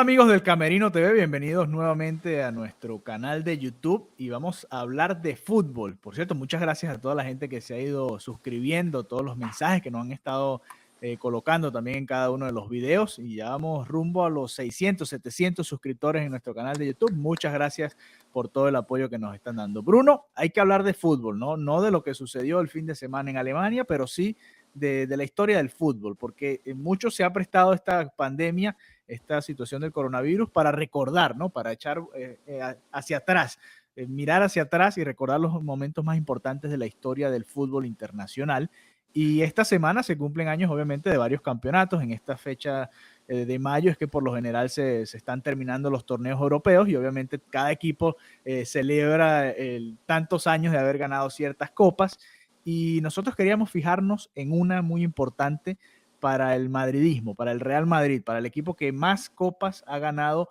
Hola amigos del Camerino TV, bienvenidos nuevamente a nuestro canal de YouTube y vamos a hablar de fútbol. Por cierto, muchas gracias a toda la gente que se ha ido suscribiendo, todos los mensajes que nos han estado colocando también en cada uno de los videos y ya vamos rumbo a los 600, 700 suscriptores en nuestro canal de YouTube. Muchas gracias por todo el apoyo que nos están dando. Bruno, hay que hablar de fútbol, ¿no? No de lo que sucedió el fin de semana en Alemania, pero sí de la historia del fútbol, porque mucho se ha prestado esta pandemia, esta situación del coronavirus para recordar, ¿no? Para echar hacia atrás, mirar hacia atrás y recordar los momentos más importantes de la historia del fútbol internacional. Y esta semana se cumplen años, obviamente, de varios campeonatos. En esta fecha de mayo es que por lo general se están terminando los torneos europeos y obviamente cada equipo celebra tantos años de haber ganado ciertas copas. Y nosotros queríamos fijarnos en una muy importante para el madridismo, para el Real Madrid, para el equipo que más copas ha ganado,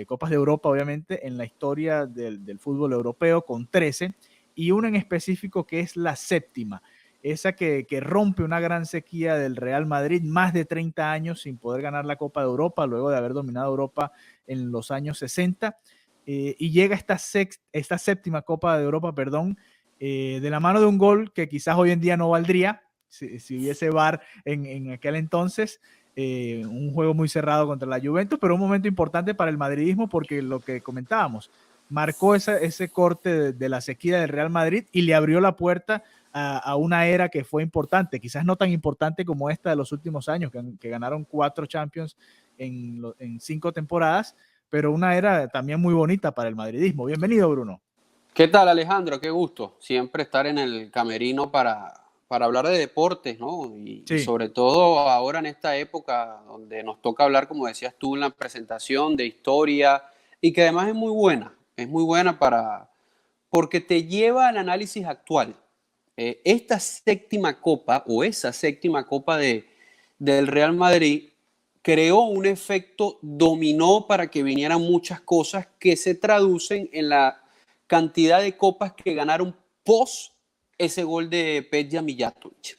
copas de Europa obviamente, en la historia del fútbol europeo, con 13, y una en específico que es la séptima, esa que rompe una gran sequía del Real Madrid, más de 30 años sin poder ganar la Copa de Europa, luego de haber dominado Europa en los años 60, y llega esta séptima Copa de Europa, perdón, de la mano de un gol que quizás hoy en día no valdría, si hubiese VAR en aquel entonces, un juego muy cerrado contra la Juventus, pero un momento importante para el madridismo porque lo que comentábamos, marcó ese corte de la sequía del Real Madrid y le abrió la puerta a una era que fue importante, quizás no tan importante como esta de los últimos años, que ganaron 4 Champions en 5 temporadas, pero una era también muy bonita para el madridismo. Bienvenido, Bruno. ¿Qué tal, Alejandro? Qué gusto siempre estar en el camerino para hablar de deportes, ¿no? Y Sí. sobre todo ahora en esta época donde nos toca hablar, como decías tú en la presentación, de historia y que además es muy buena porque te lleva al análisis actual. Esta séptima copa o esa séptima copa del Real Madrid creó un efecto dominó para que vinieran muchas cosas que se traducen en la cantidad de copas que ganaron post ese gol de Peja Mijatovic.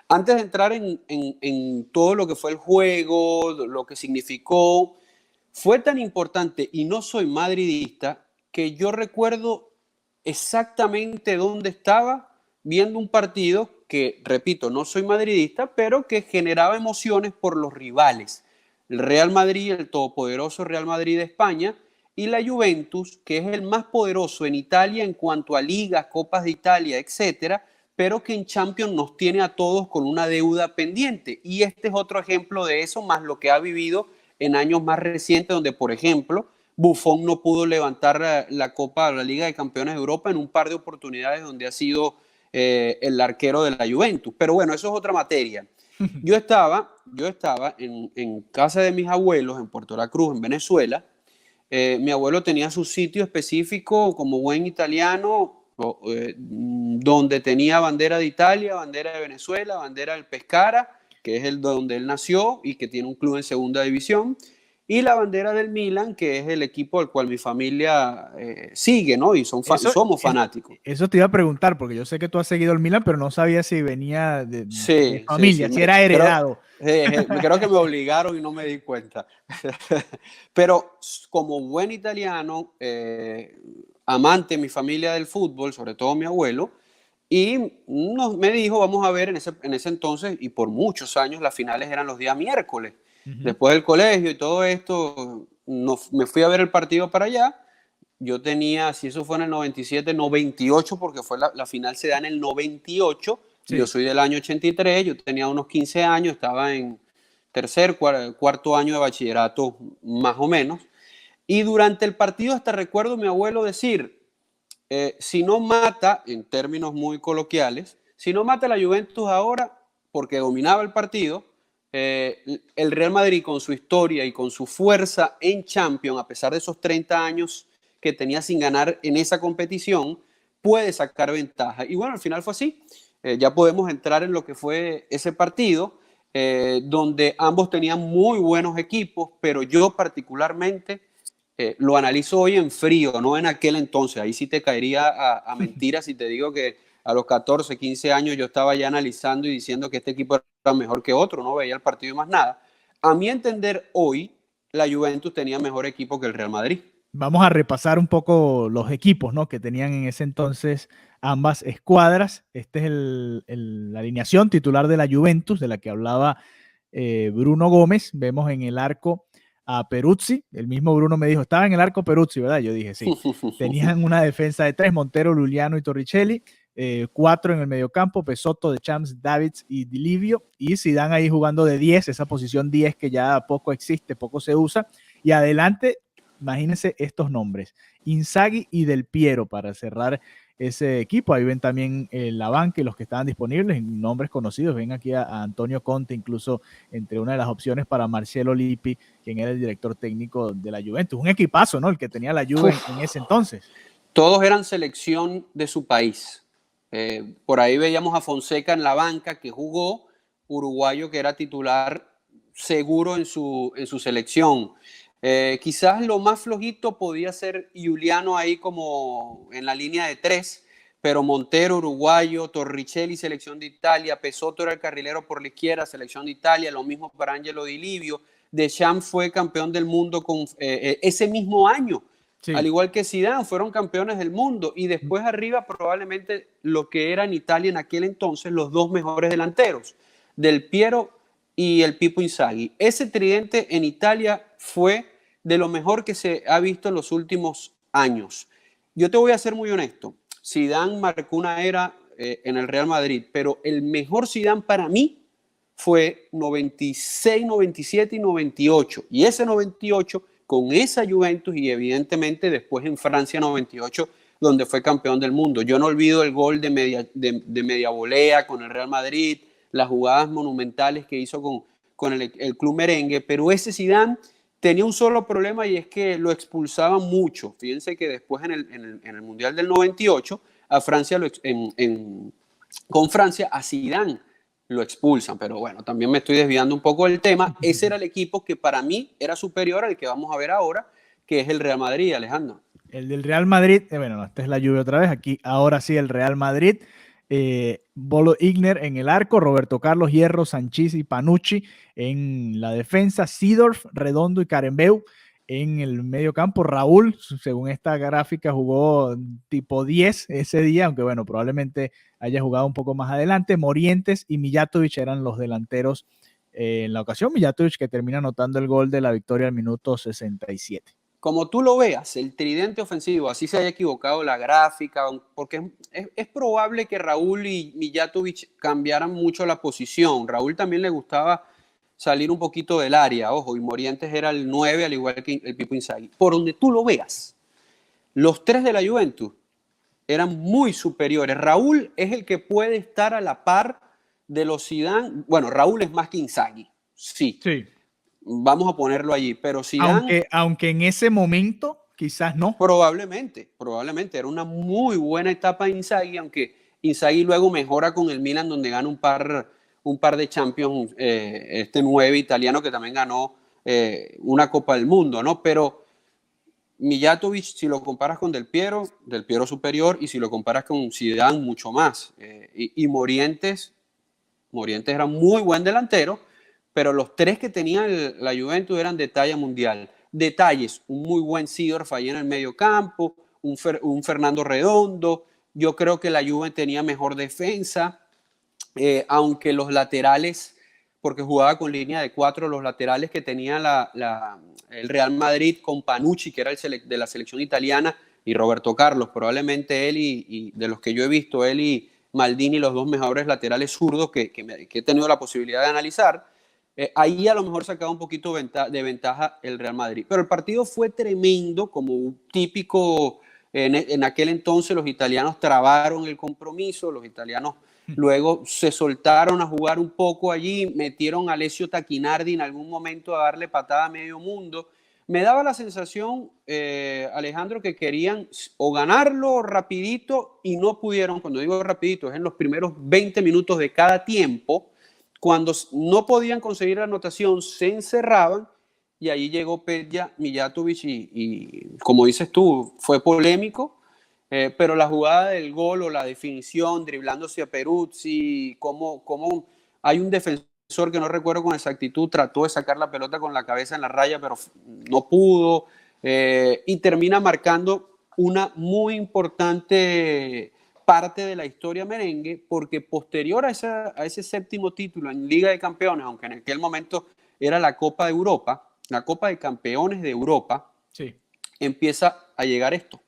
Antes de entrar en todo lo que fue el juego, lo que significó, fue tan importante, y no soy madridista, que yo recuerdo exactamente dónde estaba viendo un partido que, repito, no soy madridista, pero que generaba emociones por los rivales. El Real Madrid, el todopoderoso Real Madrid de España, y la Juventus, que es el más poderoso en Italia en cuanto a ligas, copas de Italia, etcétera, pero que en Champions nos tiene a todos con una deuda pendiente. Y este es otro ejemplo de eso, más lo que ha vivido en años más recientes, donde, por ejemplo, Buffon no pudo levantar la Copa de la Liga de Campeones de Europa en un par de oportunidades donde ha sido el arquero de la Juventus. Pero bueno, eso es otra materia. Yo estaba en casa de mis abuelos en Puerto La Cruz, en Venezuela. Mi abuelo tenía su sitio específico como buen italiano, donde tenía bandera de Italia, bandera de Venezuela, bandera del Pescara, que es el donde él nació y que tiene un club en segunda división, y la bandera del Milan, que es el equipo al cual mi familia sigue, ¿no? Y somos fanáticos. Eso te iba a preguntar, porque yo sé que tú has seguido el Milan, pero no sabía si venía de Sí, sí, sí. familia, si era heredado. Creo que me obligaron y no me di cuenta. Pero como buen italiano, amante de mi familia del fútbol, sobre todo mi abuelo, y me dijo, vamos a ver, en ese entonces, y por muchos años, las finales eran los días miércoles. Ujú. Después del colegio y todo esto, me fui a ver el partido para allá. Yo tenía, si eso fue en el 97, 98, porque fue la final se da en el 98. Yo Sí. soy del año 83, yo tenía unos 15 años, estaba en tercer, cuarto año de bachillerato, más o menos. Y durante el partido hasta recuerdo a mi abuelo decir, si no mata, en términos muy coloquiales, si no mata a la Juventus ahora, porque dominaba el partido, el Real Madrid con su historia y con su fuerza en Champions, a pesar de esos 30 años que tenía sin ganar en esa competición, puede sacar ventaja. Y bueno, al final fue así. Ya podemos entrar en lo que fue ese partido, donde ambos tenían muy buenos equipos, pero yo particularmente lo analizo hoy en frío, no en aquel entonces. Ahí sí te caería a mentiras si te digo que a los 14, 15 años yo estaba ya analizando y diciendo que este equipo era mejor que otro, no veía el partido y más nada. A mi entender, hoy la Juventus tenía mejor equipo que el Real Madrid. Vamos a repasar un poco los equipos, ¿no?, que tenían en ese entonces ambas escuadras. Esta es la alineación titular de la Juventus, de la que hablaba Bruno Gómez. Vemos en el arco a Peruzzi. El mismo Bruno me dijo, estaba en el arco Peruzzi, ¿verdad? Yo dije, sí. Tenían una defensa de 3, Montero, Luliano y Torricelli. 4 en el mediocampo, Pesotto, De Champs, Davids y Di Livio. Y Zidane ahí jugando de 10, esa posición 10 que ya poco existe, poco se usa. Y adelante, imagínense estos nombres: Inzaghi y Del Piero para cerrar ese equipo. Ahí ven también la banca y los que estaban disponibles, nombres conocidos. Ven aquí a Antonio Conte, incluso entre una de las opciones para Marcelo Lippi, quien era el director técnico de la Juventus. Un equipazo, ¿no?, el que tenía la Juve en ese entonces. Todos eran selección de su país. Por ahí veíamos a Fonseca en la banca, que jugó, uruguayo, que era titular seguro en su selección. Quizás lo más flojito podía ser Giuliano ahí como en la línea de 3, pero Montero, uruguayo, Torricelli, selección de Italia, Pesotto era el carrilero por la izquierda, selección de Italia, lo mismo para Angelo Di Livio. Deschamps fue campeón del mundo ese mismo año. Sí. Al igual que Zidane, fueron campeones del mundo, y después arriba probablemente lo que era en Italia en aquel entonces los dos mejores delanteros, Del Piero y el Pippo Inzaghi. Ese tridente en Italia fue de lo mejor que se ha visto en los últimos años. Yo te voy a ser muy honesto, Zidane marcó una era en el Real Madrid, pero el mejor Zidane para mí fue 96, 97 y 98, y ese 98 con esa Juventus, y evidentemente después en Francia 98, donde fue campeón del mundo. Yo no olvido el gol de media volea con el Real Madrid, las jugadas monumentales que hizo con el club merengue, pero ese Zidane tenía un solo problema, y es que lo expulsaban mucho. Fíjense que después en el Mundial del 98, a Francia con Francia a Zidane lo expulsan, pero bueno, también me estoy desviando un poco del tema. Ese era el equipo que para mí era superior al que vamos a ver ahora, que es el Real Madrid, Alejandro. El del Real Madrid, bueno, esta es la Juve otra vez, aquí ahora sí el Real Madrid. Bolo Igner en el arco, Roberto Carlos, Hierro, Sanchís y Panucci en la defensa, Seedorf, Redondo y Karembeu en el medio campo. Raúl, según esta gráfica, jugó tipo 10 ese día, aunque bueno, probablemente haya jugado un poco más adelante. Morientes y Mijatovic eran los delanteros en la ocasión. Mijatovic, que termina anotando el gol de la victoria al minuto 67. Como tú lo veas, el tridente ofensivo, así se haya equivocado la gráfica, porque es probable que Raúl y Mijatovic cambiaran mucho la posición. Raúl también le gustaba salir un poquito del área, ojo, y Morientes era el 9, al igual que el Pippo Inzaghi. Por donde tú lo veas, los tres de la Juventus eran muy superiores. Raúl es el que puede estar a la par de los Zidane. Bueno, Raúl es más que Inzaghi, sí. Vamos a ponerlo allí, pero Zidane, aunque en ese momento quizás no. Probablemente era una muy buena etapa de Inzaghi, aunque Inzaghi luego mejora con el Milan, donde gana un par de Champions, este 9 italiano que también ganó una Copa del Mundo, ¿no? Pero Mijatovic, si lo comparas con Del Piero superior, y si lo comparas con Zidane, mucho más. Y Morientes era muy buen delantero, pero los tres que tenía la Juventus eran de talla mundial. Detalles: un muy buen Seedorf ahí en el medio campo, un Fernando Redondo. Yo creo que la Juve tenía mejor defensa, aunque los laterales, porque jugaba con línea de 4, los laterales que tenía el Real Madrid con Panucci, que era de la selección italiana, y Roberto Carlos, probablemente él y de los que yo he visto, él y Maldini, los dos mejores laterales zurdos que he tenido la posibilidad de analizar. Ahí a lo mejor sacaba un poquito de ventaja el Real Madrid. Pero el partido fue tremendo, como un típico. En aquel entonces los italianos trabaron el compromiso, los italianos luego se soltaron a jugar un poco allí, metieron a Alessio Tacchinardi en algún momento a darle patada a medio mundo. Me daba la sensación, Alejandro, que querían o ganarlo rapidito, y no pudieron. Cuando digo rapidito, es en los primeros 20 minutos de cada tiempo. Cuando no podían conseguir la anotación, se encerraban, y ahí llegó Peja Mijatovic y como dices tú, fue polémico, pero la jugada del gol o la definición, driblándose a Peruzzi, como hay un defensor defensor que no recuerdo con exactitud trató de sacar la pelota con la cabeza en la raya, pero no pudo, y termina marcando una muy importante parte de la historia merengue, porque posterior a ese séptimo título en Liga de Campeones, aunque en aquel momento era la Copa de Europa, la Copa de Campeones de Europa, Sí. empieza a llegar esto,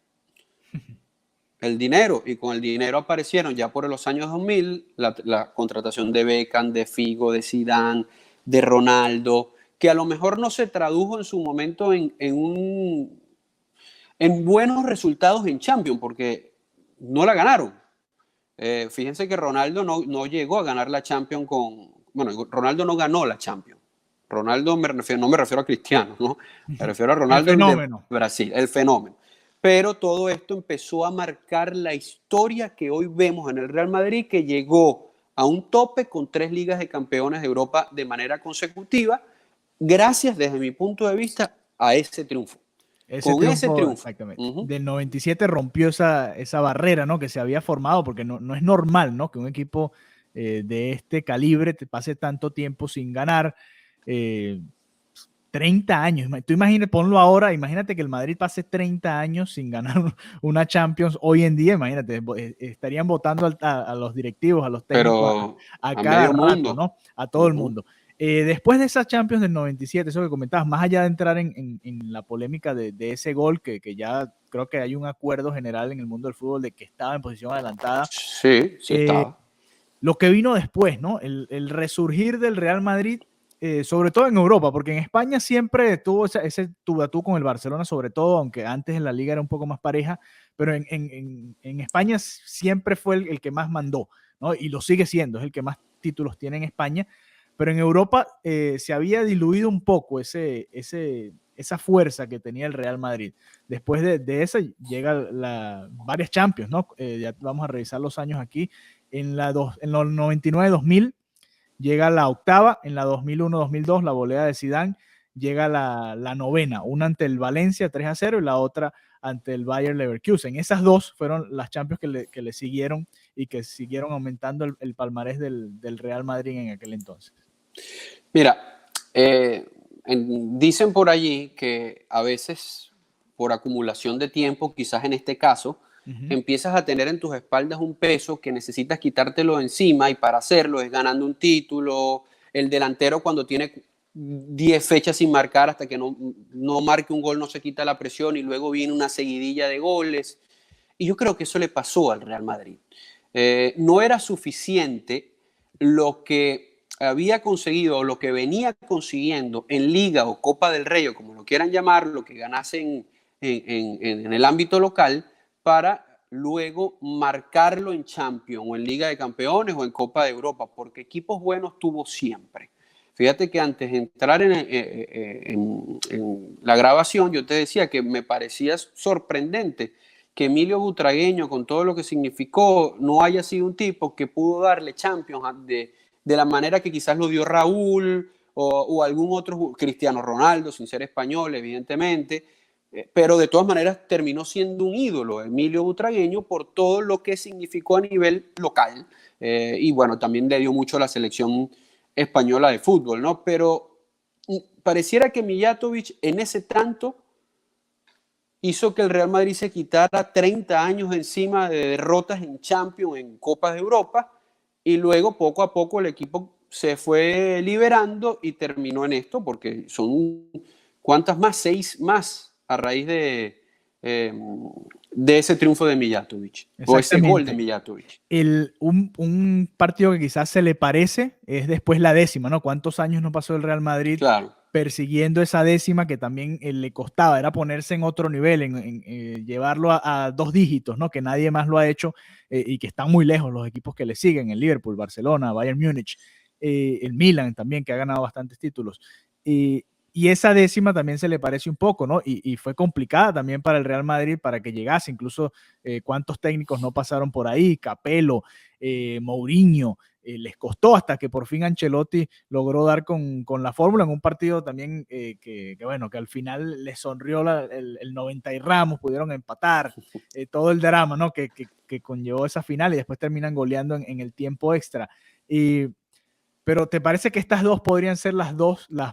el dinero, y con el dinero aparecieron ya por los años 2000 la contratación de Beckham, de Figo, de Zidane, de Ronaldo, que a lo mejor no se tradujo en su momento en buenos resultados en Champions, porque no la ganaron. Fíjense que Ronaldo no llegó a ganar la Champions bueno, Ronaldo no ganó la Champions. Ronaldo no me refiero a Cristiano, ¿no? Me refiero a El Ronaldo, el de fenómeno. Brasil, el fenómeno. Pero todo esto empezó a marcar la historia que hoy vemos en el Real Madrid, que llegó a un tope con 3 ligas de campeones de Europa de manera consecutiva, gracias, desde mi punto de vista, a ese triunfo. Ese Con ese triunfo, triunfo. exactamente. Del 97 rompió esa barrera, ¿no? Que se había formado, porque no es normal, ¿no? Que un equipo de este calibre te pase tanto tiempo sin ganar. 30 años. Tú imagínate, ponlo ahora, imagínate que el Madrid pase 30 años sin ganar una Champions hoy en día, imagínate, estarían votando a los directivos, a los técnicos, Pero a a cada medio rato, mundo. ¿no? A todo el mundo. Después de esa Champions del 97, eso que comentabas, más allá de entrar en la polémica de ese gol, que ya creo que hay un acuerdo general en el mundo del fútbol de que estaba en posición adelantada. Sí, sí estaba. Lo que vino después, ¿no? El resurgir del Real Madrid, sobre todo en Europa, porque en España siempre tuvo ese tú a tú con el Barcelona, sobre todo, aunque antes en la liga era un poco más pareja, pero en España siempre fue el que más mandó, ¿no? Y lo sigue siendo, es el que más títulos tiene en España, pero en Europa se había diluido un poco esa fuerza que tenía el Real Madrid. Después de esa llega varias Champions, ¿no? Ya vamos a revisar los años aquí. En los 99-2000 llega la octava, en la 2001-2002 la volea de Zidane, llega la novena, una ante el Valencia 3-0 y la otra ante el Bayer Leverkusen. Esas dos fueron las Champions que le siguieron y que siguieron aumentando el palmarés del Real Madrid en aquel entonces. Mira, dicen por allí que a veces por acumulación de tiempo, quizás en este caso, empiezas a tener en tus espaldas un peso que necesitas quitártelo de encima, y para hacerlo es ganando un título. El delantero, cuando tiene 10 fechas sin marcar, hasta que no marque un gol, no se quita la presión, y luego viene una seguidilla de goles. Y yo creo que eso le pasó al Real Madrid. No era suficiente lo que había conseguido o lo que venía consiguiendo en Liga o Copa del Rey, o como lo quieran llamar, lo que ganase en el ámbito local, para luego marcarlo en Champions o en Liga de Campeones o en Copa de Europa, porque equipos buenos tuvo siempre. Fíjate que antes de entrar en la grabación, yo te decía que me parecía sorprendente que Emilio Butragueño, con todo lo que significó, no haya sido un tipo que pudo darle Champions de la manera que quizás lo dio Raúl o algún otro, Cristiano Ronaldo, sin ser español, evidentemente, pero de todas maneras terminó siendo un ídolo Emilio Butragueño por todo lo que significó a nivel local, y bueno, también le dio mucho a la selección española de fútbol, ¿no? Pero pareciera que Mijatovic en ese tanto hizo que el Real Madrid se quitara 30 años encima de derrotas en Champions, en Copas de Europa, y luego poco a poco el equipo se fue liberando y terminó en esto, porque son, ¿cuántas más? 6 más a raíz de ese triunfo de Mijatovic, o ese gol de Mijatovic. Un partido que quizás se le parece es después la décima, ¿no? ¿Cuántos años no pasó el Real Madrid persiguiendo esa décima que también le costaba? Era ponerse en otro nivel, llevarlo a 2 dígitos, ¿no? Que nadie más lo ha hecho, y que están muy lejos los equipos que le siguen, el Liverpool, Barcelona, Bayern Múnich, el Milan también, que ha ganado bastantes títulos. Y esa décima también se le parece un poco, ¿no? Y fue complicada también para el Real Madrid para que llegase. Incluso cuántos técnicos no pasaron por ahí, Capello, Mourinho, les costó hasta que por fin Ancelotti logró dar con la fórmula en un partido también bueno, que al final les sonrió el 90 y Ramos, pudieron empatar, todo el drama, ¿no? Que conllevó esa final, y después terminan goleando en el tiempo extra. Y Pero ¿te parece que estas dos podrían ser las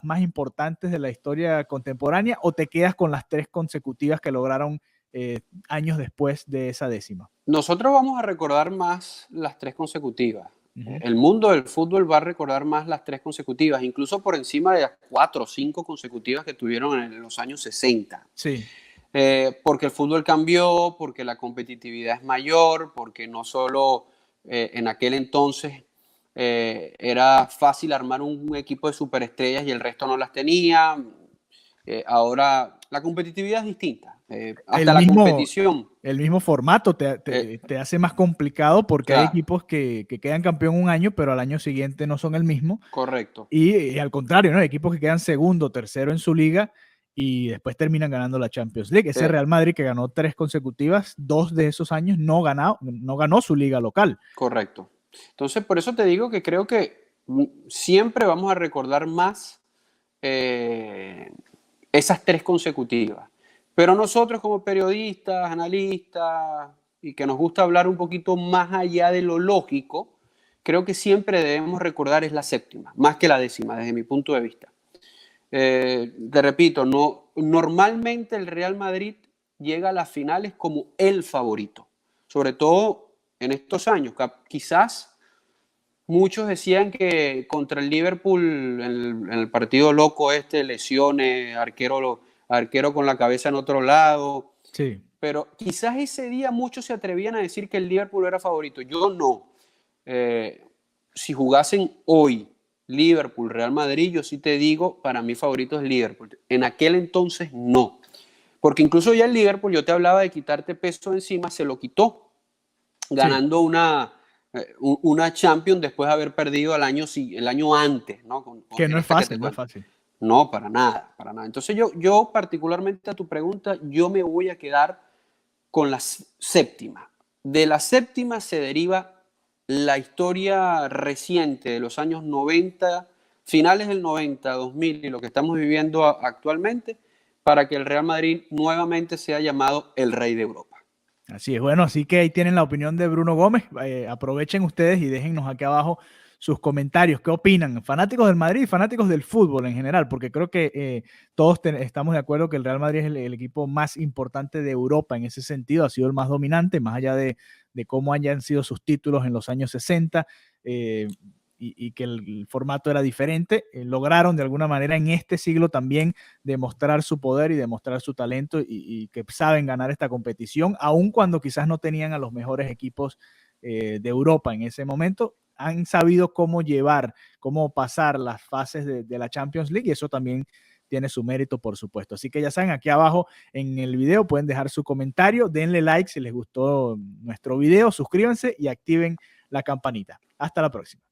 más importantes de la historia contemporánea o te quedas con las 3 consecutivas que lograron años después de esa décima? Nosotros vamos a recordar más las 3 consecutivas. Uh-huh. El mundo del fútbol va a recordar más las 3 consecutivas, incluso por encima de las 4 o 5 consecutivas que tuvieron en los años 60. Sí. Porque el fútbol cambió, porque la competitividad es mayor, porque no solo en aquel entonces era fácil armar un equipo de superestrellas y el resto no las tenía. Ahora la competitividad es distinta. Hasta la competición. El mismo formato te hace más complicado porque hay equipos que quedan campeón un año, pero al año siguiente no son el mismo. Correcto. Y al contrario, ¿no? Hay equipos que quedan segundo, tercero en su liga y después terminan ganando la Champions League. Ese Real Madrid que ganó 3 consecutivas, 2 de esos años no ganó su liga local. Correcto. Entonces, por eso te digo que creo que siempre vamos a recordar más esas 3 consecutivas. Pero nosotros como periodistas, analistas, y que nos gusta hablar un poquito más allá de lo lógico, creo que siempre debemos recordar es la séptima, más que la décima, desde mi punto de vista. Te repito, normalmente el Real Madrid llega a las finales como el favorito, sobre todo en estos años. Quizás muchos decían que contra el Liverpool, en el partido loco lesiones, arquero con la cabeza en otro lado. Sí. Pero quizás ese día muchos se atrevían a decir que el Liverpool era favorito. Yo no. Si jugasen hoy Liverpool, Real Madrid, yo sí te digo, para mí favorito es Liverpool. En aquel entonces no. Porque incluso ya el Liverpool, yo te hablaba de quitarte peso encima, se lo quitó, ganando una Champions después de haber perdido el año antes, ¿no? Que no es fácil, no es fácil. No, para nada, para nada. Entonces yo particularmente a tu pregunta, yo me voy a quedar con la séptima. De la séptima se deriva la historia reciente de los años 90, finales del 90, 2000 y lo que estamos viviendo actualmente, para que el Real Madrid nuevamente sea llamado el Rey de Europa. Así es, bueno, así que ahí tienen la opinión de Bruno Gómez. Aprovechen ustedes y déjennos aquí abajo sus comentarios. ¿Qué opinan? Fanáticos del Madrid y fanáticos del fútbol en general, porque creo que todos estamos de acuerdo que el Real Madrid es el equipo más importante de Europa en ese sentido, ha sido el más dominante, más allá de cómo hayan sido sus títulos en los años 60 y que el formato era diferente. Lograron de alguna manera en este siglo también demostrar su poder y demostrar su talento y que saben ganar esta competición, aun cuando quizás no tenían a los mejores equipos de Europa en ese momento. Han sabido cómo pasar las fases de la Champions League y eso también tiene su mérito, por supuesto. Así que ya saben, aquí abajo en el video pueden dejar su comentario, denle like si les gustó nuestro video, suscríbanse y activen la campanita. Hasta la próxima.